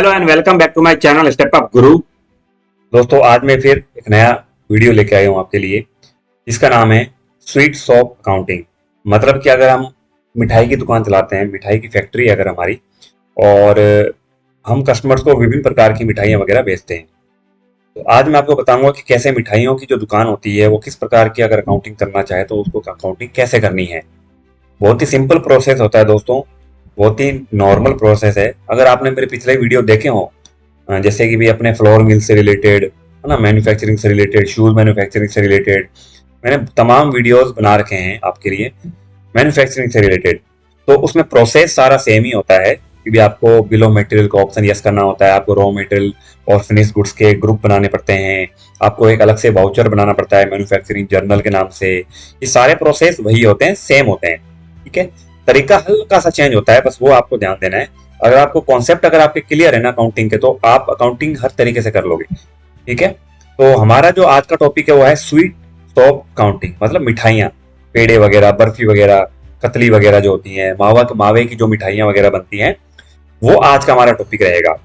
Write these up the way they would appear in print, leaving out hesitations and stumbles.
Hello and welcome back to my channel step up guru. दोस्तों, आज मैं फिर एक नया वीडियो लेके आया हूँ आपके लिए, जिसका नाम है स्वीट शॉप अकाउंटिंग। मतलब कि अगर हम मिठाई की दुकान चलाते हैं, मिठाई की फैक्ट्री है अगर हमारी, और हम कस्टमर्स को विभिन्न प्रकार की मिठाइयाँ वगैरह बेचते हैं, तो आज मैं आपको बताऊंगा कि कैसे मिठाइयों की जो दुकान होती है वो किस प्रकार की अगर अकाउंटिंग करना चाहे तो उसको अकाउंटिंग कैसे करनी है। बहुत ही सिंपल प्रोसेस होता है दोस्तों, बहुत ही नॉर्मल प्रोसेस है। अगर आपने मेरे पिछले वीडियो देखे हो, जैसे कि भी अपने फ्लोर मिल से रिलेटेड है ना, मैन्युफैक्चरिंग से रिलेटेड, शूज मैन्युफैक्चरिंग से रिलेटेड, मैंने तमाम वीडियोस बना रखे हैं आपके लिए मैन्युफैक्चरिंग से रिलेटेड। तो उसमें प्रोसेस सारा सेम ही होता है कि भी आपको बिल ऑफ मटेरियल का ऑप्शन यस करना होता है, आपको रॉ मटेरियल और फिनिश गुड्स के ग्रुप बनाने पड़ते हैं, आपको एक अलग से वाउचर बनाना पड़ता है मैन्युफैक्चरिंग जर्नल के नाम से। ये सारे प्रोसेस वही होते हैं, सेम होते हैं, ठीक है। तरीका हल्का सा चेंज होता है, बस वो आपको ध्यान देना है। अगर आपको कॉन्सेप्ट अगर आपके क्लियर है ना अकाउंटिंग के, तो आप अकाउंटिंग हर तरीके से कर लोगे, ठीक है। तो हमारा जो आज का टॉपिक है वो है स्वीट शॉप अकाउंटिंग, मतलब मिठाइयाँ, पेड़े वगैरह, बर्फी वगैरह, कतली वगैरह जो होती हैं, मावे की जो मिठाइयाँ वगैरह बनती हैं, वो आज का हमारा टॉपिक रहेगा।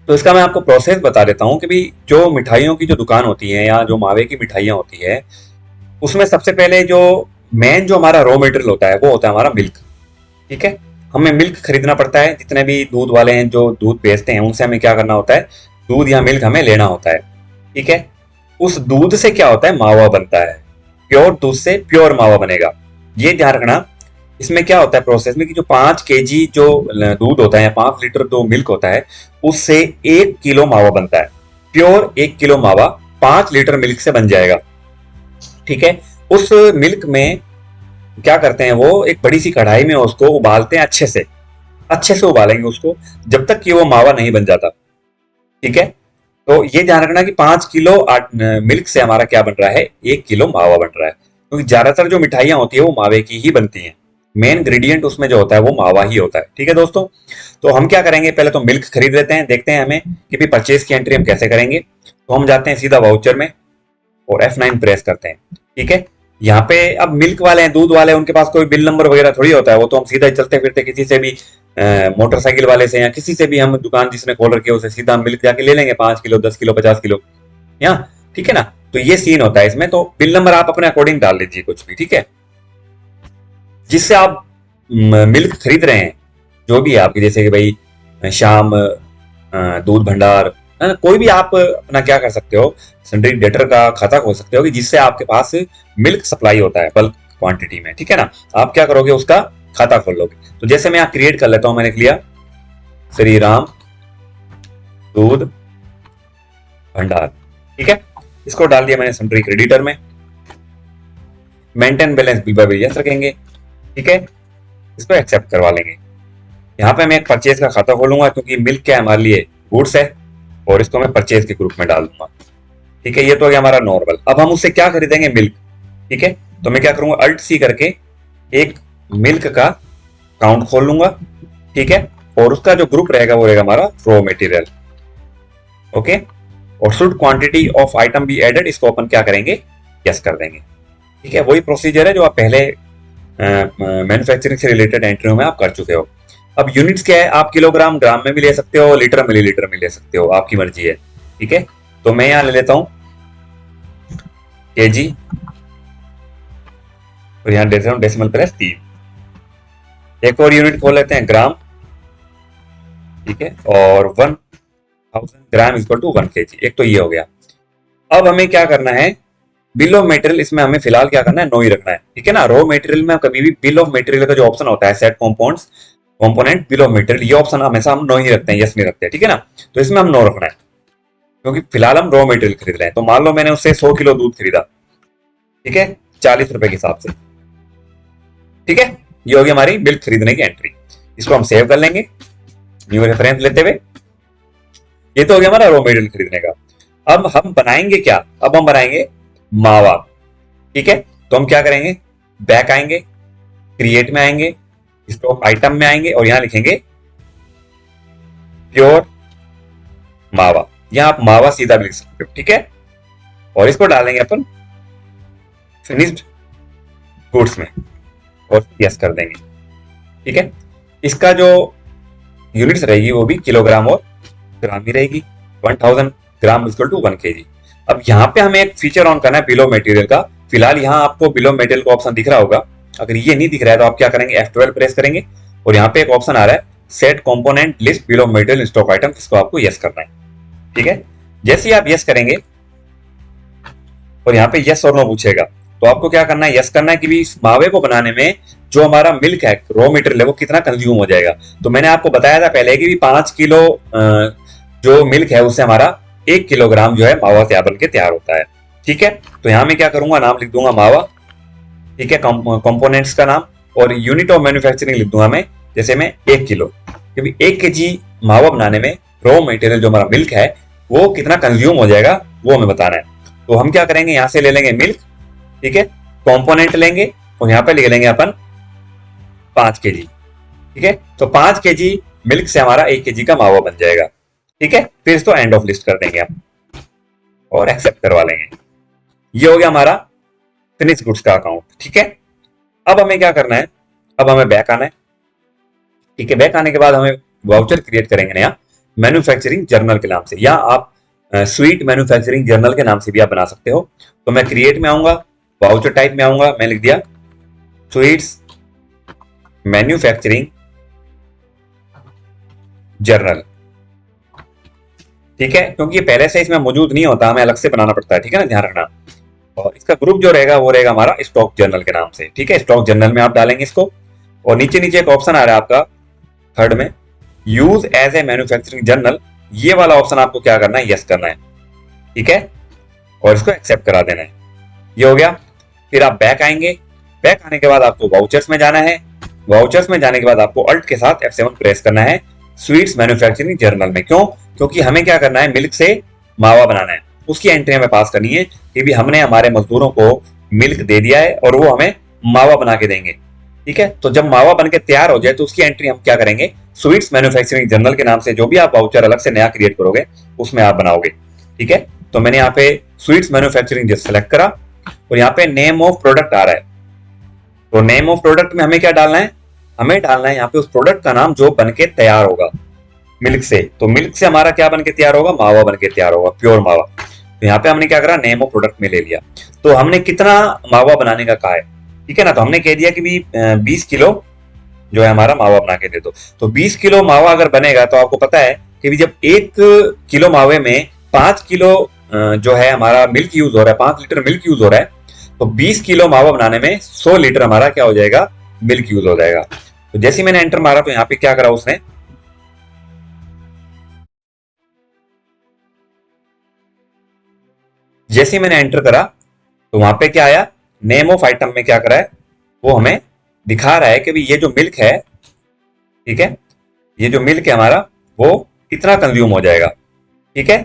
तो इसका मैं आपको प्रोसेस बता देता हूँ कि भी जो मिठाइयों की जो दुकान होती है या जो मावे की मिठाइयाँ होती है, उसमें सबसे पहले जो मेन जो हमारा रॉ मटेरियल होता है वो होता है हमारा मिल्क, ठीक है। हमें मिल्क खरीदना पड़ता है, जितने भी दूध वाले हैं जो दूध बेचते हैं उनसे हमें क्या करना होता है, दूध या मिल्क हमें लेना होता है, ठीक है। उस दूध से क्या होता है, मावा बनता है। प्योर दूध से प्योर मावा बनेगा, ये ध्यान रखना। इसमें क्या होता है प्रोसेस में कि जो 5 kg जो दूध होता है या 5 लीटर जो मिल्क होता है, उससे 1 किलो मावा बनता है। प्योर 1 किलो मावा 5 लीटर मिल्क से बन जाएगा, ठीक है। उस मिल्क में क्या करते हैं, वो एक बड़ी सी कढ़ाई में उसको उबालते हैं, अच्छे से उबालेंगे उसको जब तक कि वो मावा नहीं बन जाता, ठीक है। तो ये ध्यान रखना कि 5 किलो मिल्क से हमारा क्या बन रहा है, 1 किलो मावा बन रहा है, क्योंकि ज्यादातर जो मिठाइयाँ होती है वो मावे की ही बनती हैं। मेन इंग्रेडिएंट उसमें जो होता है वो मावा ही होता है, ठीक है दोस्तों। तो हम क्या करेंगे, पहले तो मिल्क खरीद लेते हैं, देखते हैं हमें कि भी परचेज की एंट्री हम कैसे करेंगे। तो हम जाते हैं सीधा वाउचर में और F9 प्रेस करते हैं, ठीक है। यहाँ पे अब मिल्क वाले हैं, दूध वाले हैं, उनके पास कोई बिल नंबर वगैरह थोड़ी होता है, वो तो हम सीधा चलते फिरते किसी से भी मोटरसाइकिल वाले से या किसी से भी, हम दुकान जिसने खोल रखी है उसे सीधा मिल्क जाके ले लेंगे, 5 किलो, 10 किलो, 50 किलो, यहाँ, ठीक है ना। तो ये सीन होता है इसमें। तो बिल नंबर आप अपने अकॉर्डिंग डाल लीजिए कुछ भी, ठीक है। जिससे आप मिल्क खरीद रहे हैं, जो भी है आपके, जैसे कि भाई शाम दूध भंडार, है ना, कोई भी आप अपना क्या कर सकते हो, सन्ड्री डेटर का खाता खोल सकते हो कि जिससे आपके पास मिल्क सप्लाई होता है बल्क क्वांटिटी में, ठीक है ना। आप क्या करोगे, उसका खाता खोल लोगे। तो जैसे मैं यहाँ क्रिएट कर लेता हूं, मैंने लिया श्री राम दूध भंडार, ठीक है। इसको डाल दिया मैंने सन्ड्री क्रेडिटर में। Maintain balance bill bye bill yes रखेंगे, ठीक है। इसको एक्सेप्ट करवा लेंगे। यहाँ पे मैं एक परचेज का खाता खोलूंगा, क्योंकि मिल्क क्या हमारे लिए गुड्स है, और इसको मैं परचेज के ग्रुप में डाल दूंगा, ठीक है। ये तो हो गया हमारा नॉर्मल। अब हम उससे क्या खरीदेंगे, मिल्क, ठीक है। तो मैं क्या करूंगा, अल्ट सी करके एक मिल्क का अकाउंट खोल लूंगा, ठीक है। और उसका जो ग्रुप रहेगा वो रहेगा हमारा रॉ मटेरियल, ओके। और should quantity of item be added, इसको अपन क्या करेंगे, यस कर देंगे, ठीक है। वही प्रोसीजर है जो आप पहले मैन्युफैक्चरिंग से रिलेटेड एंट्रियों में आप कर चुके हो। अब यूनिट्स क्या है, आप किलोग्राम ग्राम में भी ले सकते हो, लीटर मिलीलीटर में ले सकते हो, आपकी मर्जी है, ठीक है। तो मैं यहां ले लेता हूं केजी, और यहां देता हूं डेसिमल प्लेस 3। एक और यूनिट खोल लेते हैं, ग्राम, ठीक है। और 1000 ग्राम इक्वल टू 1 kg, एक तो ये हो गया। अब हमें क्या करना है, बिल ऑफ मटेरियल, इसमें हमें फिलहाल क्या करना है, नो ही रखना है, ठीक है ना। रॉ मटेरियल में कभी भी बिल ऑफ मटेरियल का जो ऑप्शन होता है, set component bill of material, ये ऑप्शन हमेशा हम नो ही रखते हैं, यस नहीं रखते, ठीक है ना। तो इसमें हम नो रखना है, क्योंकि फिलहाल हम रॉ मटेरियल खरीद रहे हैं। तो मान लो मैंने उससे 100 किलो दूध खरीदा, ठीक है, 40 रुपए के हिसाब से, ठीक है। ये होगी हमारी मिल्क खरीदने की एंट्री। इसको हम सेव कर लेंगे न्यू रेफरेंस लेते हुए। ये तो हो गया हमारा रॉ मटेरियल खरीदने का। अब हम बनाएंगे क्या, अब हम बनाएंगे मावा, ठीक है। तो हम क्या करेंगे, बैक आएंगे, क्रिएट में आएंगे, स्टॉक आइटम में आएंगे, और यहां लिखेंगे प्योर मावा। यहां आप मावा सीधा भी लिख सकते हो, ठीक है। और इसको डालेंगे अपन फिनिश्ड गुड्स में, और यस कर देंगे, ठीक है। इसका जो यूनिट्स रहेगी वो भी किलोग्राम और ग्राम ही रहेगी। 1000 ग्राम इक्वल टू 1 kg। अब यहाँ पे हमें एक फीचर ऑन करना है बिल ऑफ मटेरियल का। फिलहाल यहाँ आपको बिल ऑफ मटेरियल का ऑप्शन दिख रहा होगा। अगर ये नहीं दिख रहा है तो आप क्या करेंगे, F12 प्रेस करेंगे और यहाँ पे एक ऑप्शन आ रहा है set component list bill of material stock item, इसको आपको यस करना है। ठीक है, जैसे ही आप यस करेंगे और यहाँ पे यस और नो पूछेगा तो आपको क्या करना है, यस करना है कि भी इस मावे को बनाने में जो हमारा मिल्क है, रॉ मटेरियल है, वो कितना कंज्यूम हो जाएगा। तो मैंने आपको बताया था पहले कि भी 5 किलो जो मिल्क है उससे हमारा 1 किलोग्राम जो है मावा तैयार बन के तैयार होता है। ठीक है, तो यहाँ मैं क्या करूंगा, नाम लिख दूंगा मावा। ठीक है, कंपोनेंट्स का नाम और यूनिट ऑफ मैन्युफैक्चरिंग लिख दूंगा मैं, जैसे मैं 1 किलो, क्योंकि 1 kg मावा बनाने में रॉ मटेरियल जो हमारा मिल्क है वो कितना कंज्यूम हो जाएगा वो हमें बताना है। तो हम क्या करेंगे, यहां से ले लेंगे मिल्क। ठीक है, कंपोनेंट लेंगे और यहाँ पे लिख लेंगे अपन 5 kg। ठीक है, तो 5 kg मिल्क से हमारा 1 kg का मावा बन जाएगा। ठीक है, फिर इसको एंड ऑफ लिस्ट कर देंगे हम और एक्सेप्ट करवा लेंगे। ये हो गया हमारा फिनिश गुड्स का अकाउंट। ठीक है, अब हमें क्या करना है, अब हमें बैक आना है। ठीक है, बैक आने के बाद हमें वाउचर क्रिएट करेंगे नया मैन्युफैक्चरिंग जर्नल के नाम से, या आप स्वीट मैन्युफैक्चरिंग जर्नल के नाम से भी आप बना सकते हो। तो मैं क्रिएट में आऊंगा, वाउचर टाइप में आऊंगा, मैं लिख दिया स्वीट्स मैन्युफैक्चरिंग जर्नल। ठीक है, क्योंकि ये पहले से इसमें मौजूद नहीं होता, हमें अलग से बनाना पड़ता है। ठीक है ना, ध्यान रखना। और इसका ग्रुप जो रहेगा वो रहेगा हमारा स्टॉक जर्नल के नाम से। ठीक है, स्टॉक जर्नल में आप डालेंगे इसको। और नीचे नीचे एक ऑप्शन आ रहा है आपका थर्ड में, use as a manufacturing journal, ये वाला ऑप्शन आपको क्या करना है, यस करना है। ठीक है, और इसको एक्सेप्ट करा देना है। ये हो गया। फिर आप बैक आएंगे, बैक आने के बाद आपको वाउचर्स में जाना है। वाउचर्स में जाने के बाद आपको अल्ट के साथ F7 प्रेस करना है स्वीट्स मैन्युफैक्चरिंग जर्नल में। क्यों, क्योंकि हमें क्या करना है, मिल्क से मावा बनाना है, उसकी एंट्री हमें पास करनी है कि भी हमने हमारे मजदूरों को मिल्क दे दिया है और वो हमें मावा बना के देंगे। ठीक है, तो जब मावा बन के तैयार हो जाए तो उसकी एंट्री हम क्या करेंगे, स्वीट्स मैन्युफैक्चरिंग जर्नल के नाम से जो भी आप वाउचर अलग से नया क्रिएट करोगे उसमें आप बनाओगे। ठीक है, तो मैंने यहाँ पे स्वीट्स मैन्युफैक्चरिंग सेलेक्ट करा और यहाँ पे नेम ऑफ प्रोडक्ट आ रहा है। तो नेम ऑफ प्रोडक्ट में हमें क्या डालना है, हमें डालना है यहाँ पे उस प्रोडक्ट का नाम जो बन के तैयार होगा मिल्क से। तो मिल्क से हमारा क्या बन के तैयार होगा, मावा बन के तैयार होगा, प्योर मावा। तो यहाँ पे हमने क्या करा, नेम ऑफ प्रोडक्ट में ले लिया। तो हमने कितना मावा बनाने का कहा है, ठीक है ना, तो हमने कह दिया कि भी 20 किलो जो है हमारा मावा बना के दे दो। तो 20 किलो मावा अगर बनेगा तो आपको पता है कि भी जब 1 किलो मावे में 5 किलो जो है हमारा मिल्क यूज हो रहा है, 5 लीटर मिल्क यूज हो रहा है, तो 20 किलो मावा बनाने में 100 लीटर हमारा क्या हो जाएगा, मिल्क यूज हो जाएगा। तो जैसे मैंने एंटर मारा तो यहाँ पे क्या करा उसने, जैसे मैंने एंटर करा तो वहां पे क्या आया, नेम ऑफ आइटम में क्या करा है, वो हमें दिखा रहा है कि भी ये जो मिल्क है, ठीक है, ये जो मिल्क है हमारा वो इतना कंज्यूम हो जाएगा। ठीक है,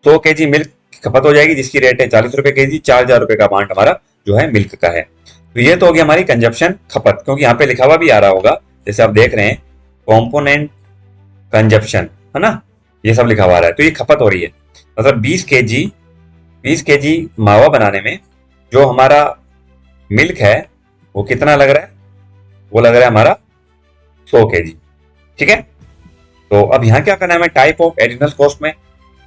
100 kg मिल्क खपत हो जाएगी जिसकी रेट है 40 रुपए kg, 4000 रुपए का अमाउंट हमारा जो है मिल्क का है। तो ये तो हो गया हमारी कंजप्शन खपत, क्योंकि यहाँ पे लिखा हुआ भी आ रहा होगा, जैसे आप देख रहे हैं कॉम्पोनेंट कंजप्शन, है ना, ये सब लिखा हुआ है। तो ये खपत हो रही है, मतलब 20 kg मावा बनाने में जो हमारा मिल्क है वो कितना लग रहा है, वो लग रहा है हमारा 100 kg। ठीक है, तो अब यहाँ क्या करना है हमें, टाइप ऑफ एडिशनल कॉस्ट में,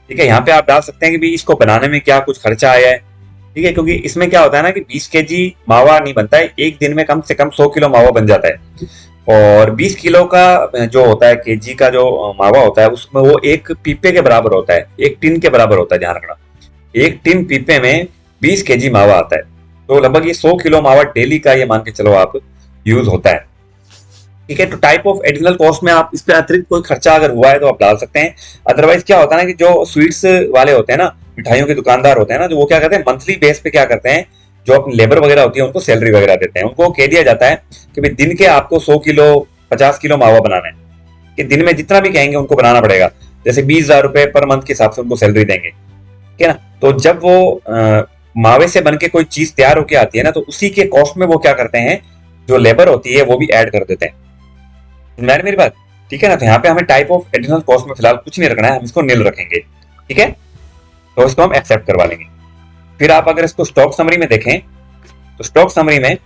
ठीक है, यहाँ पे आप डाल सकते हैं कि भी इसको बनाने में क्या कुछ खर्चा आया है। ठीक है, क्योंकि इसमें क्या होता है ना कि 20 kg मावा नहीं बनता है, एक दिन में कम से कम 100 किलो मावा बन जाता है। और 20 किलो का जो होता है केजी का जो मावा होता है उसमें वो एक पीपे के बराबर होता है, एक टिन के बराबर होता है, ध्यान रखना। एक टिन पीपे में 20 kg मावा आता है, तो लगभग ये 100 किलो मावा डेली का ये मान के चलो आप यूज होता है। ठीक है, तो टाइप ऑफ एडिशनल कॉस्ट में आप इस पे अतिरिक्त कोई खर्चा अगर हुआ है तो आप डाल सकते हैं। अदरवाइज क्या होता है ना कि जो स्वीट्स वाले होते हैं ना, मिठाइयों के दुकानदार होते हैं ना, जो वो क्या करते हैं मंथली बेस पे क्या करते हैं, जो अपनी लेबर वगैरह होती है उनको सैलरी वगैरह देते हैं, उनको कह दिया जाता है कि भाई दिन के आपको 100 किलो 50 किलो मावा बनाना है, कि दिन में जितना भी कहेंगे उनको बनाना पड़ेगा, जैसे 20,000 रुपए पर मंथ के हिसाब से उनको सैलरी देंगे। ठीक है ना, तो जब वो मावे से बन के कोई चीज तैयार होकर आती है ना, तो उसी के कॉस्ट में वो क्या करते हैं, जो लेबर होती है वो भी ऐड कर देते हैं। मैंने मेरी बात, ठीक है ना, तो यहाँ पे हमें टाइप ऑफ एडिशनल कॉस्ट में फिलहाल कुछ नहीं रखना है, हम इसको नील रखेंगे। ठीक है, तो इसको हम एक्सेप्ट करवा लेंगे। फिर आप अगर इसको स्टॉक समरी में देखें तो स्टॉक समरी में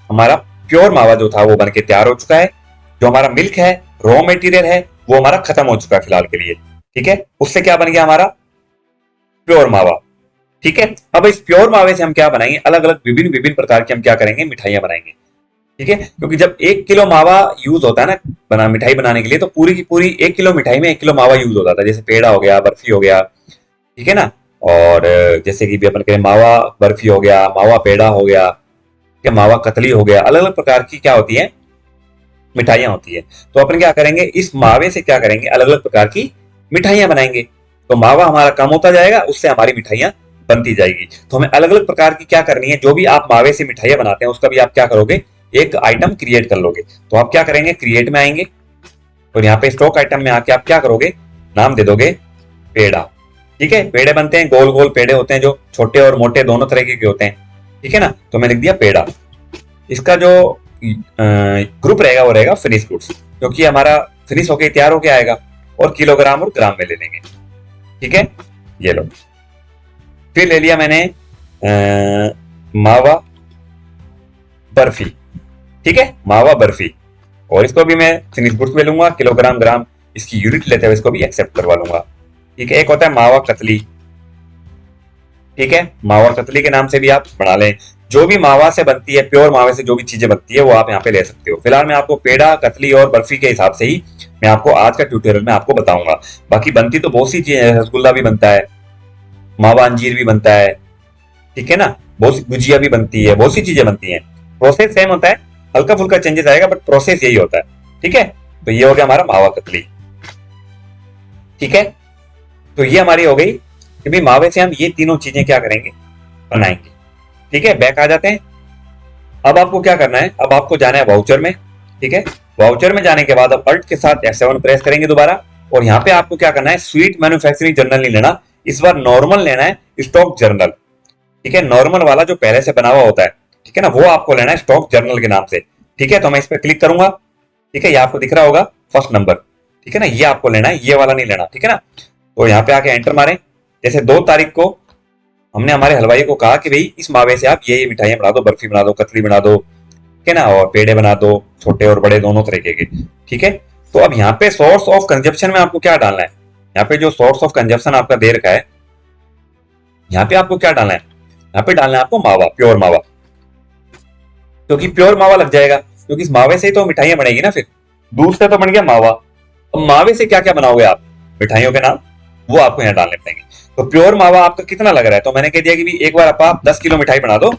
हमारा प्योर मावा जो था वो बन के तैयार हो चुका है, जो हमारा मिल्क है, रॉ मटेरियल है, वो हमारा खत्म हो चुका है फिलहाल के लिए। ठीक है, उससे क्या बन गया हमारा प्योर मावा। ठीक है, अब इस प्योर मावे से हम क्या बनाएंगे, अलग अलग विभिन्न विभिन्न प्रकार की हम क्या करेंगे, मिठाइयां बनाएंगे। ठीक है, क्योंकि जब 1 किलो मावा यूज होता है ना मिठाई बनाने के लिए, तो पूरी की पूरी 1 किलो मिठाई में 1 किलो मावा यूज होता था। जैसे पेड़ा हो गया, बर्फी हो गया, ठीक है ना। और जैसे कि भी अपन कहें मावा बर्फी हो गया, मावा पेड़ा हो गया, ठीक है, मावा कतली हो गया, अलग अलग प्रकार की क्या होती है, मिठाइयां होती है। तो अपन क्या करेंगे, इस मावे से क्या करेंगे, अलग अलग प्रकार की मिठाइयां बनाएंगे। तो मावा हमारा कम होता जाएगा, उससे हमारी मिठाइयां बनती जाएगी। तो हमें अलग अलग प्रकार की क्या करनी है, जो भी आप मावे से मिठाइयां बनाते हैं उसका भी आप क्या करोगे, एक आइटम क्रिएट कर लोगे। तो आप क्या करेंगे, क्रिएट में आएंगे और यहाँ पे स्टॉक आइटम में आके आप क्या करोगे, नाम दे दोगे पेड़ा। ठीक है, पेड़े बनते हैं, गोल गोल पेड़े होते हैं जो छोटे और मोटे दोनों तरीके के होते हैं। ठीक है ना, तो मैंने लिख दिया पेड़ा। इसका जो ग्रुप रहेगा वो रहेगा फिनिश गुड्स, क्योंकि हमारा फिनिश होके तैयार होके आएगा, और किलोग्राम और ग्राम में ले लेंगे। ठीक है, ये लो। फिर ले लिया मैंने मावा बर्फी। ठीक है, मावा बर्फी, और इसको भी मैं फिनिश गुड्स में लूंगा, किलोग्राम ग्राम इसकी यूनिट लेते हुए इसको भी एक्सेप्ट करवा लूंगा। ठीक है, एक होता है मावा कतली। ठीक है, मावा कतली के नाम से भी आप बना लें। जो भी मावा से बनती है, प्योर मावे से जो भी चीजें बनती है वो आप यहाँ पे ले सकते हो। फिलहाल मैं आपको पेड़ा, कतली और बर्फी के हिसाब से ही मैं आपको आज का ट्यूटोरियल में आपको बताऊंगा। बाकी बनती तो बहुत सी चीजें, रसगुल्ला भी बनता है, मावा अंजीर भी बनता है, ठीक है ना, बहुत सी गुजिया भी बनती है, बहुत सी चीजें बनती हैं। प्रोसेस सेम होता है, हल्का फुल्का चेंजेस आएगा, बट प्रोसेस यही होता है। ठीक है, तो ये हो गया हमारा मावा कतली। ठीक है, तो ये हमारी हो गई कि भाई मावे से हम ये तीनों चीजें क्या करेंगे, बनाएंगे। ठीक है, बैक आ जाते हैं। अब आपको क्या करना है, अब आपको जाना है वाउचर में। ठीक है, वाउचर में जाने के बाद अब अल्ट के साथ F7 प्रेस करेंगे दोबारा, और यहाँ पे आपको क्या करना है, स्वीट मैन्युफैक्चरिंग जर्नल नहीं लेना, इस बार नॉर्मल लेना है, स्टॉक जर्नल। ठीक है, नॉर्मल वाला जो पहले से बना हुआ होता है, ठीक है ना, वो आपको लेना है स्टॉक जर्नल के नाम से। ठीक है, तो मैं इस पर क्लिक करूंगा। ठीक है, ये आपको दिख रहा होगा फर्स्ट नंबर। ठीक है ना, ये आपको लेना है, ये वाला नहीं लेना। ठीक है ना, तो यहाँ पे आके एंटर मारें। जैसे 2 तारीख को हमने हमारे हलवाई को कहा कि भाई इस मावे से आप ये मिठाइयां बना दो, बर्फी बना दो, कतली बना दो, ठीक है ना, और पेड़े बना दो, छोटे और बड़े दोनों तरीके के। ठीक है, तो अब यहाँ पे सोर्स ऑफ कंजप्शन में आपको क्या डालना है, यहाँ पे जो सोर्स ऑफ कंजप्शन आपका दे रखा है, यहाँ पे आपको क्या डालना है, यहाँ पे डालना है आपको मावा, प्योर मावा, क्योंकि प्योर मावा लग जाएगा, क्योंकि इस मावे से ही तो मिठाइयां बनेगी ना। फिर दूध से तो बन गया मावा, अब मावे से क्या क्या बनाओगे आप मिठाइयों के नाम, वो आपको यहाँ डालने पड़ेंगे। तो प्योर मावा आपका कितना लग रहा है, तो मैंने कह दिया कि एक बार आप 10 किलो मिठाई बना दो।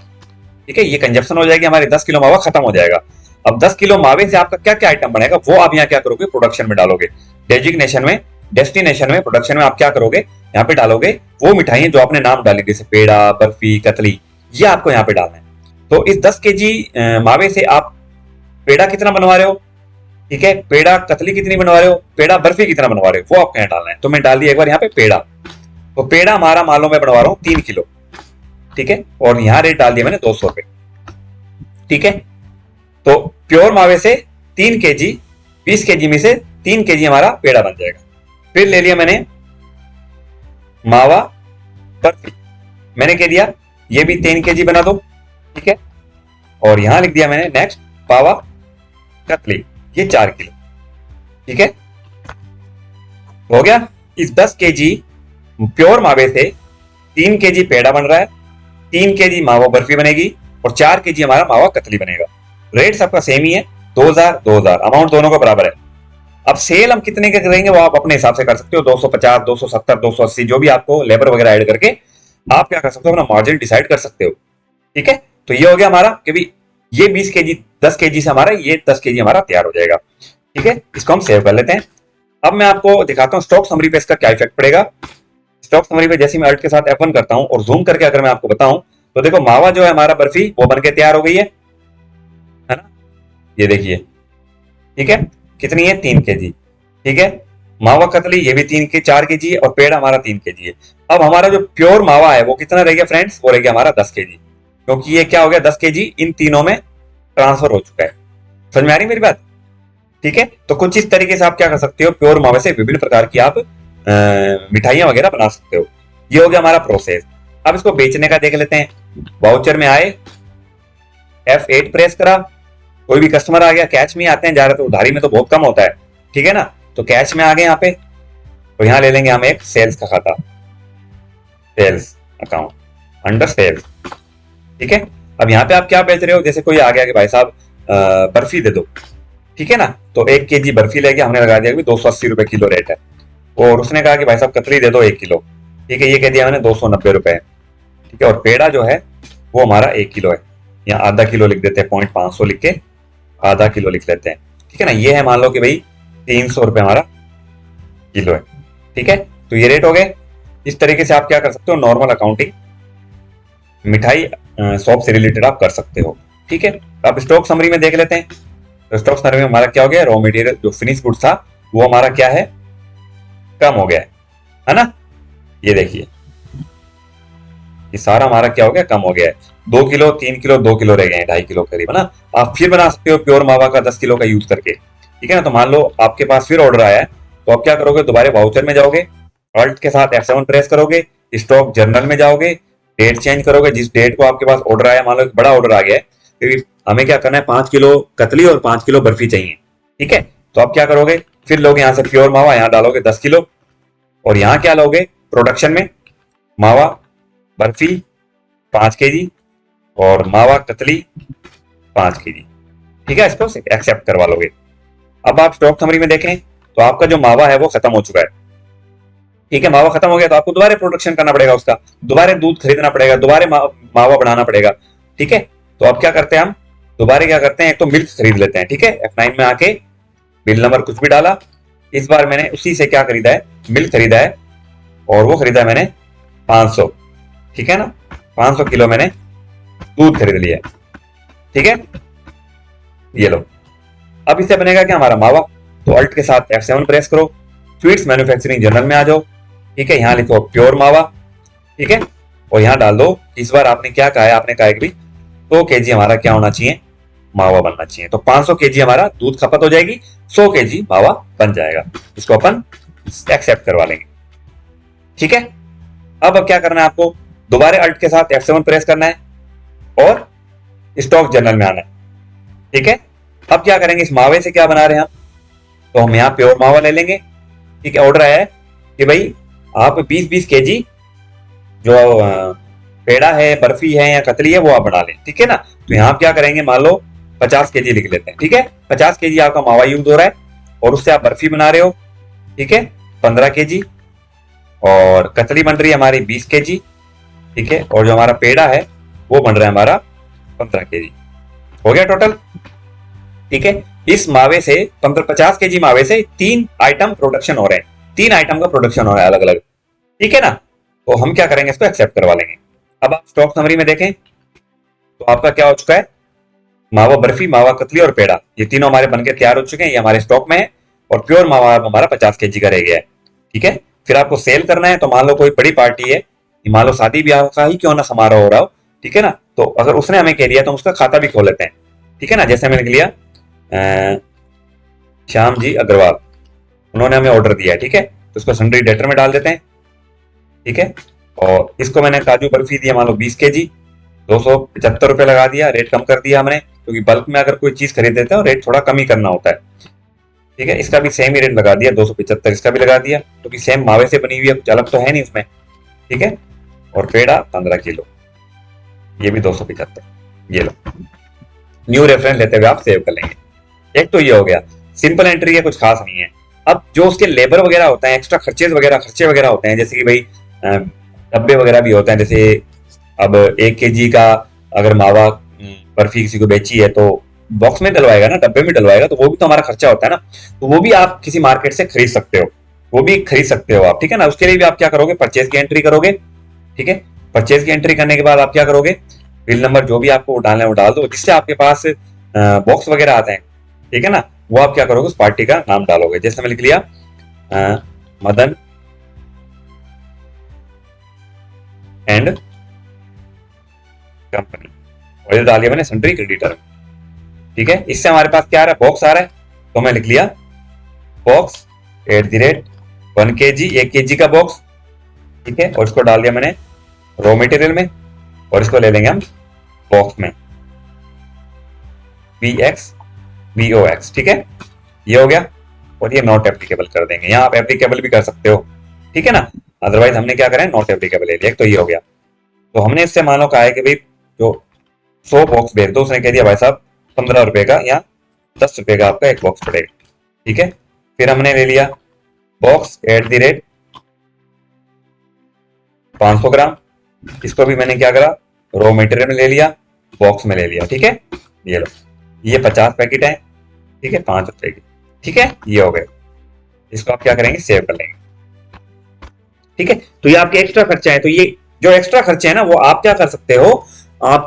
ठीक है, ये कंजप्शन हो जाएगी हमारी, 10 किलो मावा खत्म हो जाएगा। अब 10 किलो मावे से आपका क्या क्या आइटम बनेगा, वो आप यहाँ क्या करोगे, प्रोडक्शन में डालोगे। डेजिग्नेशन में, डेस्टिनेशन में, प्रोडक्शन में आप क्या करोगे, यहाँ पे डालोगे वो मिठाइयां जो आपने नाम डाली, जैसे पेड़ा, बर्फी, कतली, ये आपको यहाँ पे डालना है। तो इस 10 केजी मावे से आप पेड़ा कितना बनवा रहे हो, ठीक है, पेड़ा कतली कितनी बनवा रहे हो, पेड़ा बर्फी कितना बनवा रहे हो, वो आपको यहाँ डालना है। तो मैं डाल दिया एक बार यहाँ पे पेड़ा। तो पेड़ा हमारा मान लो मैं बनवा रहा हूँ 3 किलो। ठीक है, और यहाँ रेट डाल दिया मैंने 200 रुपए। ठीक है, तो प्योर मावे से 3 केजी, 20 केजी में से 3 केजी हमारा पेड़ा बन जाएगा। फिर ले लिया मैंने मावा बर्फी, मैंने कह दिया ये भी 3 केजी बना दो। ठीक है, और यहां लिख दिया मैंने नेक्स्ट पावा कतली, ये 4 किलो। ठीक है, हो गया। इस 10 केजी प्योर मावे से 3 केजी पेड़ा बन रहा है, 3 केजी मावा बर्फी बनेगी, और 4 केजी हमारा मावा कतली बनेगा। रेट सबका सेम ही है, 2000 2000, अमाउंट दोनों का बराबर है। अब सेल हम कितने के करेंगे वो आप अपने हिसाब से कर सकते हो, 250, 270, 280, जो भी आपको लेबर वगैरह ऐड करके आप क्या कर सकते हो, अपना मार्जिन डिसाइड कर सकते हो। ठीक है, तो ये हो गया हमारा कि भाई ये 20 केजी, 10 केजी से हमारा ये 10 केजी हमारा तैयार हो जाएगा। ठीक है, इसको हम सेव कर लेते हैं। अब मैं आपको दिखाता हूँ स्टॉक समरी पे इसका क्या इफेक्ट पड़ेगा। स्टॉक समरी पे जैसे मैं अल्ट के साथ F1 करता हूँ और जूम करके अगर मैं आपको बताऊं, तो देखो मावा जो है हमारा बर्फी वो बनके तैयार हो गई है ना, ये देखिए। ठीक है, कितनी है, 3 केजी। ठीक है, मावा कतली ये भी 4 केजी है, और पेड़ हमारा 3 केजी है। अब हमारा जो प्योर मावा है वो कितना रह गया फ्रेंड्स, वो रह गया हमारा 10 केजी, क्योंकि ये क्या हो गया, 10 केजी इन तीनों में ट्रांसफर हो चुका है। समझ में आ रही मेरी बात। ठीक है, तो कुछ इस तरीके से आप क्या कर सकते हो, प्योर मावे से विभिन्न प्रकार की आप मिठाइयां वगैरह बना सकते हो। ये हो गया हमारा प्रोसेस। अब इसको बेचने का देख लेते हैं। वाउचर में आए, F8 प्रेस करा, कोई भी कस्टमर आ गया, कैश में आते हैं, जा रहे तो उधारी में तो बहुत कम होता है। ठीक है ना, तो कैश में आ गए यहाँ पे। तो यहाँ ले लेंगे हम एक सेल्स का खाता, सेल्स अकाउंट अंडर सेल्स। ठीक है, अब यहाँ पे आप क्या बेच रहे हो, जैसे कोई आ गया कि भाई साहब बर्फी दे दो, ठीक है ना, तो 1 kg बर्फी लेके हमने लगा दिया कि 280 रुपए किलो रेट है। और उसने कहा कि भाई साहब कतली दे दो 1 किलो, ठीक है, ये कह दिया मैंने 290 रुपए, ठीक है। और पेड़ा जो है वो हमारा 1 किलो है, यहाँ आधा किलो लिख देते हैं, 0.5 लिख के आधा किलो लिख लेते हैं, ठीक है ना। ये है मान लो कि भाई 300 रुपए हमारा किलो है, ठीक है। तो ये रेट हो गए। इस तरीके से आप क्या कर सकते हो, नॉर्मल अकाउंटिंग मिठाई शॉप से रिलेटेड आप कर सकते हो, ठीक है। अब स्टॉक समरी में देख लेते हैं। तो स्टॉक समरी में हमारा क्या हो गया, रॉ मटेरियल जो फिनिश गुड था वो हमारा क्या है, कम हो गया है ना। ये देखिए ये सारा हमारा क्या हो गया, कम हो गया है। 2 किलो 3 किलो 2 किलो रह गए हैं, 2.5 किलो करीब, है ना। आप फिर बना सकते हो प्योर मावा का 10 किलो का यूज करके, ठीक है ना। तो मान लो आपके पास फिर ऑर्डर आया है, तो आप क्या करोगे, दोबारा वाउचर में जाओगे, अल्ट के साथ F7 प्रेस करोगे, स्टॉक जर्नल में जाओगे, डेट चेंज करोगे, जिस डेट को आपके पास ऑर्डर आया, मान लो बड़ा ऑर्डर आ गया है, क्योंकि हमें क्या करना है, 5 किलो कतली और 5 किलो बर्फी चाहिए, ठीक है। तो आप क्या करोगे, फिर लोग यहाँ से प्योर मावा यहाँ डालोगे 10 किलो, और यहाँ क्या लोगे प्रोडक्शन में, मावा बर्फी 5 kg और मावा कतली 5 kg, ठीक है। इसको एक्सेप्ट करवा लोगे। अब आप स्टॉक समरी में देखें तो आपका जो मावा है वो खत्म हो चुका है, ठीक है। मावा खत्म हो गया तो आपको दोबारा प्रोडक्शन करना पड़ेगा, उसका दोबारा दूध खरीदना पड़ेगा, दोबारा मावा बढ़ाना पड़ेगा, ठीक है। तो अब क्या करते हैं हम, दोबारा क्या करते हैं, एक तो मिल्क खरीद लेते हैं, ठीक है। F9 में आके बिल नंबर कुछ भी डाला, इस बार मैंने उसी से क्या खरीदा है, मिल्क खरीदा है, और वो खरीदा है मैंने 500, ठीक है ना। 500 किलो मैंने दूध खरीद लिया, ठीक है। ये लो, अब इससे बनेगा क्या हमारा मावा। तो अल्ट के साथ F7 प्रेस करो, स्वीट्स मैन्युफैक्चरिंग जर्नल में आ जाओ, ठीक है। यहाँ लिखो प्योर मावा, ठीक है, और यहाँ डाल दो। इस बार आपने क्या कहा है, आपने कहा है कि 100 kg हमारा क्या होना चाहिए, मावा बनना चाहिए। तो 500 kg हमारा दूध खपत हो जाएगी, 100 kg मावा बन जाएगा। इसको अपन एक्सेप्ट करवा लेंगे, ठीक है। अब क्या करना है आपको, दोबारा अल्ट के साथ F7 प्रेस करना है और स्टॉक जर्नल में आना है, ठीक है। अब क्या करेंगे, इस मावे से क्या बना रहे हैं हम, तो हम यहाँ प्योर मावा ले लेंगे, ठीक है। ऑर्डर आया है कि भाई आप 20-20 kg जो पेड़ा है, बर्फी है या कतली है वो आप बना लें, ठीक है ना। तो यहाँ क्या करेंगे, मान लो 50 kg लिख लेते हैं, ठीक है। 50 kg आपका मावा यूज हो रहा है और उससे आप बर्फी बना रहे हो, ठीक है, 15 kg, और कतली बन रही है हमारी 20 kg, ठीक है, और जो हमारा पेड़ा है वो बन रहा है हमारा 15 kg, हो गया टोटल, ठीक है। इस मावे से 50 kg मावे से 3 आइटम प्रोडक्शन हो रहे हैं, 3 आइटम का प्रोडक्शन हो रहा है अलग अलग, ठीक है ना। तो हम क्या करेंगे, इसको एक्सेप्ट करवा लेंगे। अब आप स्टॉक समरी में देखें तो आपका क्या हो चुका है, मावा बर्फी, मावा कतली और पेड़ा, ये तीनों हमारे बनके तैयार हो चुके हैं, ये हमारे स्टॉक में है। और प्योर मावा हमारा 50 kg का रह गया है, ठीक है। फिर आपको सेल करना है, तो मान लो कोई बड़ी पार्टी है, मान लो शादी ब्याह का ही क्यों ना समारोह हो रहा हो, ठीक है ना। तो अगर उसने हमें कह दिया तो हम उसका खाता भी खोल लेते हैं, ठीक है ना। जैसे मैंने लिख लिया श्याम जी अग्रवाल, उन्होंने हमें ऑर्डर दिया है, ठीक है, तो उसको सन्ड्री डेटर में डाल देते हैं, ठीक है। और इसको मैंने काजू बर्फी दिया मान लो 20 kg, 275 रुपए लगा दिया, रेट कम कर दिया हमने, क्योंकि बल्क में अगर कोई चीज खरीद देते हैं रेट थोड़ा कम ही करना होता है, ठीक है। इसका भी सेम ही रेट लगा दिया 275, इसका भी लगा दिया, क्योंकि सेम मावे से बनी हुई है, कुछ अलग तो है नहीं उसमें, ठीक है। और पेड़ा 15 किलो, ये भी 275, ये लो, न्यू रेफरेंस लेते हुए आप सेव कर लेंगे। एक तो ये हो गया, सिंपल एंट्री है, कुछ खास नहीं है। अब जो उसके लेबर वगैरह होता है, एक्स्ट्रा खर्चे वगैरह होते हैं, जैसे कि भाई डब्बे वगैरह भी होते हैं, जैसे अब 1 kg का अगर मावा बर्फी किसी को बेची है तो बॉक्स में डलवाएगा ना, डब्बे में डलवाएगा, तो वो भी तो हमारा खर्चा होता है ना। तो वो भी आप किसी मार्केट से खरीद सकते हो, वो भी खरीद सकते हो आप, ठीक है ना। उसके लिए भी आप क्या करोगे, परचेज की एंट्री करोगे, ठीक है। परचेज की एंट्री करने के बाद आप क्या करोगे, बिल नंबर जो भी आपको डालना है वो डाल दो, जिससे आपके पास बॉक्स वगैरह आते हैं, ठीक है ना, वो आप क्या करोगे, उस पार्टी का नाम डालोगे। जैसे मैं लिख लिया मदन एंड कंपनी, और ये डाल दिया मैंने सन्ड्री क्रेडिटर, ठीक है। इससे हमारे पास क्या आ रहा है, बॉक्स आ रहा है, तो मैं लिख लिया बॉक्स @1 kg, 1 kg का बॉक्स, ठीक है, और इसको डाल दिया मैंने रॉ मटेरियल में, और इसको ले लेंगे हम बॉक्स में VX VOX, ठीक है, ये हो गया। और ये नॉट एप्लीकेबल कर देंगे। यहाँ आप एप्लीकेबल भी कर सकते हो, ठीक है ना। अदरवाइज हमने क्या करा है, नॉट एप्लीकेबल ले लिया, तो ये हो गया। तो हमने इससे मान लो कहा है कि भाई जो 100 बॉक्स भेज दो, उसने कह दिया भाई साहब 15 रुपए का या 10 रुपए का आपका एक बॉक्स पड़ेगा, ठीक है। फिर हमने ले लिया बॉक्स @ 500 ग्राम, इसको भी मैंने क्या करा, रॉ मटेरियल में ले लिया, बॉक्स में ले लिया, ठीक है। ये लो, ये 50 पैकेट है, ठीक है, 5 रुपए की, ठीक है, ये हो गए। इसको आप क्या करेंगे, सेव कर लेंगे, ठीक है। तो ये आपके एक्स्ट्रा खर्चा है। तो ये जो एक्स्ट्रा खर्चे हैं ना, वो आप क्या कर सकते हो, आप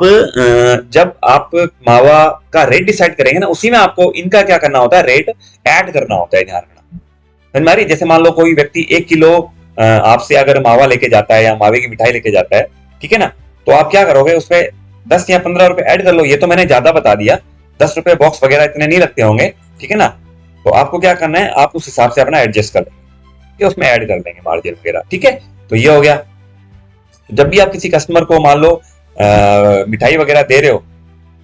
जब आप मावा का रेट डिसाइड करेंगे ना, उसी में आपको इनका क्या करना होता है, रेट ऐड करना होता है, ध्यान रखना। हमारी जैसे मान लो कोई व्यक्ति 1 किलो आपसे अगर मावा लेके जाता है या मावे की मिठाई लेके जाता है, ठीक है ना, तो आप क्या करोगे, उसपे 10 या 15 रुपए ऐड कर लो। ये तो मैंने ज्यादा बता दिया, 10 रुपए बॉक्स वगैरह इतने नहीं लगते होंगे, ठीक है ना। तो आपको क्या करना है, आप उस हिसाब से अपना एडजस्ट कर लेंगे, उसमें ऐड कर देंगे मार्जिन वगैरह, ठीक है। तो ये हो गया। जब भी आप किसी कस्टमर को मान लो मिठाई वगैरह दे रहे हो,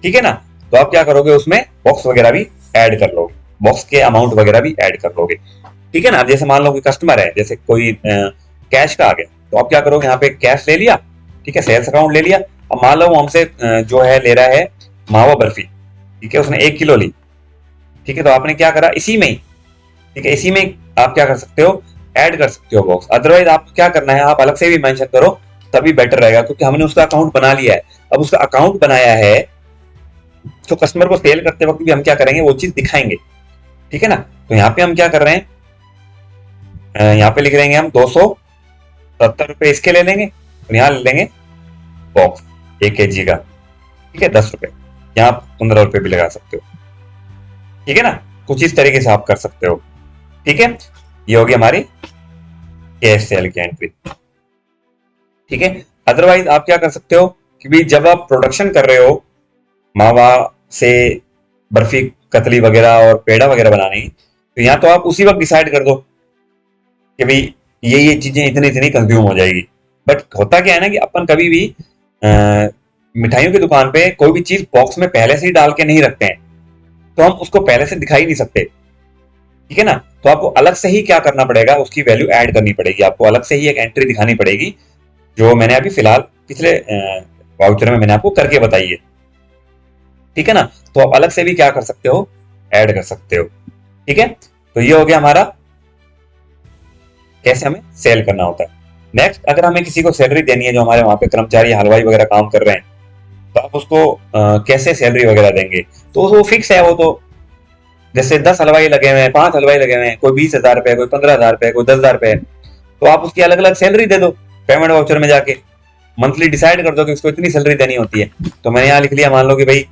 ठीक है ना, तो आप क्या करोगे, उसमें बॉक्स वगैरह भी ऐड कर लोगे, बॉक्स के अमाउंट वगैरह भी ऐड कर लोगे, ठीक है ना। जैसे मान लो कोई कस्टमर है, जैसे कोई कैश का आ गया, तो आप क्या करोगे, यहाँ पे कैश ले लिया, ठीक है, सेल्स अकाउंट ले लिया। अब मान लो वो हमसे जो है ले रहा है मावा बर्फी, ठीक है, उसने 1 किलो ली, ठीक है। तो आपने क्या करा, इसी में, ठीक है, इसी में आप क्या कर सकते हो, ऐड कर सकते हो बॉक्स। अदरवाइज आपको क्या करना है, आप अलग से भी मेंशन करो, तभी बेटर रहेगा, क्योंकि हमने उसका अकाउंट बना लिया है। अब उसका अकाउंट बनाया है, तो कस्टमर को सेल करते वक्त भी हम क्या करेंगे, वो चीज दिखाएंगे, ठीक है ना। तो यहाँ पे हम क्या कर रहे हैं, यहाँ पे लिख देंगे हम 270 रुपए इसके ले लेंगे, और यहाँ ले लेंगे बॉक्स 1 kg का, ठीक है, 10 रुपए, यहाँ 15 रुपए भी लगा सकते हो, ठीक है ना। कुछ इस तरीके से आप कर सकते हो, ठीक है। ये होगी हमारी कैश सेल की एंट्री, ठीक है। अदरवाइज आप क्या कर सकते हो कि भी जब आप प्रोडक्शन कर रहे हो मावा से बर्फी कतली वगैरह और पेड़ा वगैरह बनाने की, तो यहाँ तो आप उसी वक्त डिसाइड कर दो कि भाई ये चीजें इतनी इतनी कंज्यूम हो जाएगी। बट होता क्या है ना कि अपन कभी भी मिठाइयों की दुकान पे कोई भी चीज बॉक्स में पहले से ही डाल के नहीं रखते हैं, तो हम उसको पहले से दिखाई नहीं सकते, ठीक है ना। तो आपको अलग से ही क्या करना पड़ेगा, उसकी वैल्यू ऐड करनी पड़ेगी, आपको अलग से ही एक एंट्री दिखानी पड़ेगी, जो मैंने अभी फिलहाल पिछले वाउचर में मैंने आपको करके बताई है, ठीक है ना। तो आप अलग से भी क्या कर सकते हो, ऐड कर सकते हो, ठीक है। तो ये हो गया हमारा कैसे हमें सेल करना होता है। नेक्स्ट, अगर हमें किसी को सैलरी देनी है, जो हमारे वहां पे कर्मचारी हलवाई वगैरह काम कर रहे हैं, तो आप उसको कैसे सैलरी वगैरह देंगे, तो वो फिक्स है। वो तो जैसे 10 हलवाई लगे हुए हैं, 5 हलवाई लगे हुए हैं, कोई 20,000 रुपए, कोई 15,000 रुपए, कोई 10,000 रुपए, तो आप उसकी अलग अलग सैलरी दे दो, पेमेंट वाउचर में जाके मंथली डिसाइड कर दो कि उसको इतनी सैलरी देनी होती है। तो मैंने यहाँ लिख लिया, मान लो कि भाई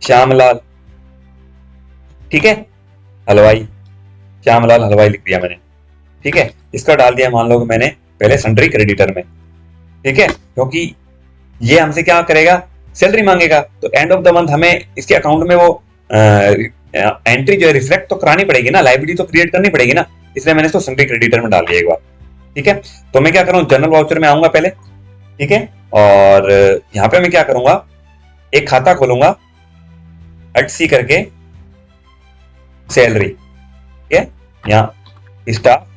श्यामलाल, ठीक है, हलवाई, श्यामलाल हलवाई लिख दिया मैंने, ठीक है। इसका डाल दिया मान लो कि मैंने पहले सन्ड्री क्रेडिटर में, ठीक है, क्योंकि ये हमसे क्या करेगा, सैलरी मांगेगा, तो एंड ऑफ द मंथ हमें इसके अकाउंट में वो एंट्री जो है रिफ्लेक्ट तो करानी पड़ेगी ना, लाइबिलिटी तो क्रिएट करनी पड़ेगी ना, इसलिए मैंने इसको सन्ड्री क्रेडिटर में डाल दिया एक बार, ठीक है। तो मैं क्या करूँ, जनरल वाउचर में आऊंगा पहले, ठीक है, और यहाँ पे मैं क्या करूंगा, एक खाता खोलूंगा @C करके सैलरी, ठीक है, यहाँ स्टाफ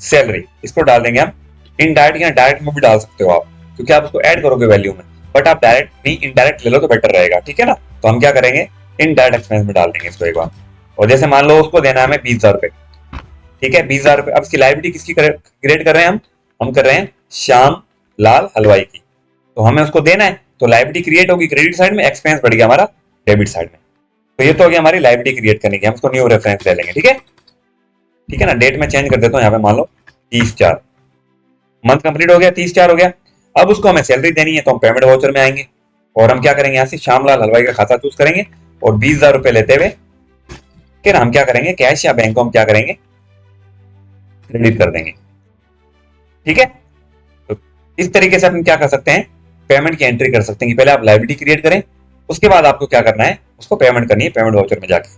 सैलरी, इसको डाल देंगे हम। इनडायरेक्ट या डायरेक्ट में भी डाल सकते हो आप, क्योंकि आप उसको ऐड करोगे वैल्यू में, बट आप डायरेक्ट नहीं इनडायरेक्ट ले लो तो बेटर रहेगा, ठीक है ना। तो हम क्या करेंगे, इनडायरेक्ट एक्सपेंस में डाल देंगे इसको एक बार। और जैसे मान लो उसको देना है हमें 20,000 रुपए, ठीक है, 20,000 रुपए। अब इसकी लाइबिलिटी किसकी क्रिएट कर रहे हैं हम कर रहे हैं श्याम लाल हलवाई की, तो हमें उसको देना है, तो लाइबिलिटी क्रिएट होगी क्रेडिट साइड में, एक्सपेंस बढ़ गया हमारा डेबिट साइड में। तो ये तो हो गया हमारी लाइबिलिटी क्रिएट करने की, हम उसको न्यू रेफरेंस ले लेंगे, ठीक है, ठीक है ना। डेट में चेंज कर देता हूँ, यहाँ पे मान लो 30/4, मंथ कंप्लीट हो गया, 30/4 हो गया। अब उसको हमें सैलरी देनी है, तो हम पेमेंट वाउचर में आएंगे, और हम क्या करेंगे, यहाँ से श्यामलाल हलवाई का खाता चूज करेंगे, और 20,000 रुपए लेते हुए फिर हम क्या करेंगे, कैश या बैंक को हम क्या करेंगे, क्रेडिट कर देंगे, ठीक है। तो इस तरीके से हम क्या कर सकते हैं, पेमेंट की एंट्री कर सकते हैं कि पहले आप लाइबिलिटी क्रिएट करें, उसके बाद आपको क्या करना है, उसको पेमेंट करनी है पेमेंट वाउचर में जाके,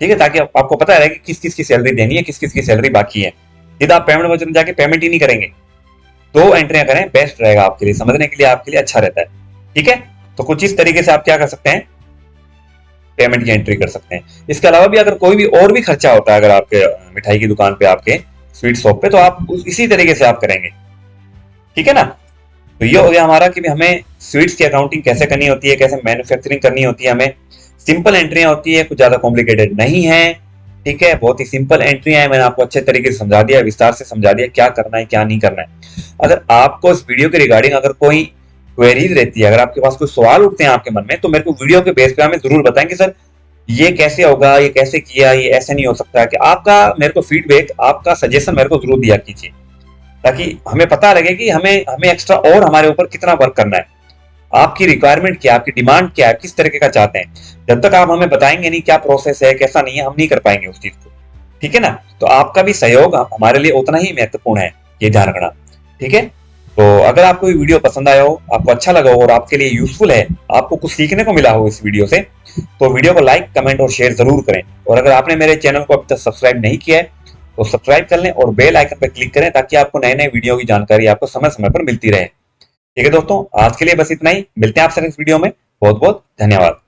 ठीक है, ताकि आपको पता रहे कि किस किस की सैलरी देनी है, किस किस की सैलरी बाकी है। यदि आप पेमेंट वाउचर में जाके पेमेंट ही नहीं करेंगे, 2 एंट्रियां करें, बेस्ट रहेगा आपके लिए, समझने के लिए आपके लिए अच्छा रहता है, ठीक है। तो कुछ इस तरीके से आप क्या कर सकते हैं, पेमेंट की एंट्री कर सकते हैं। इसके अलावा भी अगर कोई भी और भी खर्चा होता है अगर आपके मिठाई की दुकान पे, आपके स्वीट शॉप पे, तो आप इसी तरीके से आप करेंगे। ठीक है ना। तो ये हो गया हमारा कि हमें स्वीट्स की अकाउंटिंग कैसे करनी होती है, कैसे मैन्युफैक्चरिंग करनी होती है। हमें सिंपल एंट्रियां होती है, कुछ ज्यादा कॉम्प्लिकेटेड नहीं है। ठीक है, बहुत ही सिंपल एंट्रियां है। मैंने आपको अच्छे तरीके से समझा दिया, विस्तार से समझा दिया क्या करना है क्या नहीं करना है। अगर आपको इस वीडियो के रिगार्डिंग अगर कोई क्वेरीज रहती है, अगर आपके पास कोई सवाल उठते हैं आपके मन में, तो मेरे को वीडियो के बेस पे हमें जरूर बताएं कि सर ये कैसे होगा, ये कैसे किया, ये ऐसे नहीं हो सकता। कि आपका मेरे को फीडबैक, आपका सजेशन मेरे को जरूर दिया कीजिए, ताकि हमें पता लगे कि हमें हमें एक्स्ट्रा और हमारे ऊपर कितना वर्क करना है। आपकी रिक्वायरमेंट क्या है, आपकी डिमांड क्या है, किस तरीके का चाहते हैं। जब तक आप हमें बताएंगे नहीं क्या प्रोसेस है कैसा नहीं है, हम नहीं कर पाएंगे उस चीज को। ठीक है ना। तो आपका भी सहयोग हमारे लिए उतना ही महत्वपूर्ण है, ये ध्यान रखना। ठीक है। तो अगर आपको ये वीडियो पसंद आया हो, आपको अच्छा लगा हो और आपके लिए यूजफुल है, आपको कुछ सीखने को मिला हो इस वीडियो से, तो वीडियो को लाइक, कमेंट और शेयर जरूर करें। और अगर आपने मेरे चैनल को अभी तक सब्सक्राइब नहीं किया है तो सब्सक्राइब कर लें और बेल आइकन पर क्लिक करें, ताकि आपको नए नए वीडियो की जानकारी आपको समय समय पर मिलती रहे। ठीक है दोस्तों, आज के लिए बस इतना ही। मिलते हैं आपसे नेक्स्ट वीडियो में। बहुत बहुत धन्यवाद।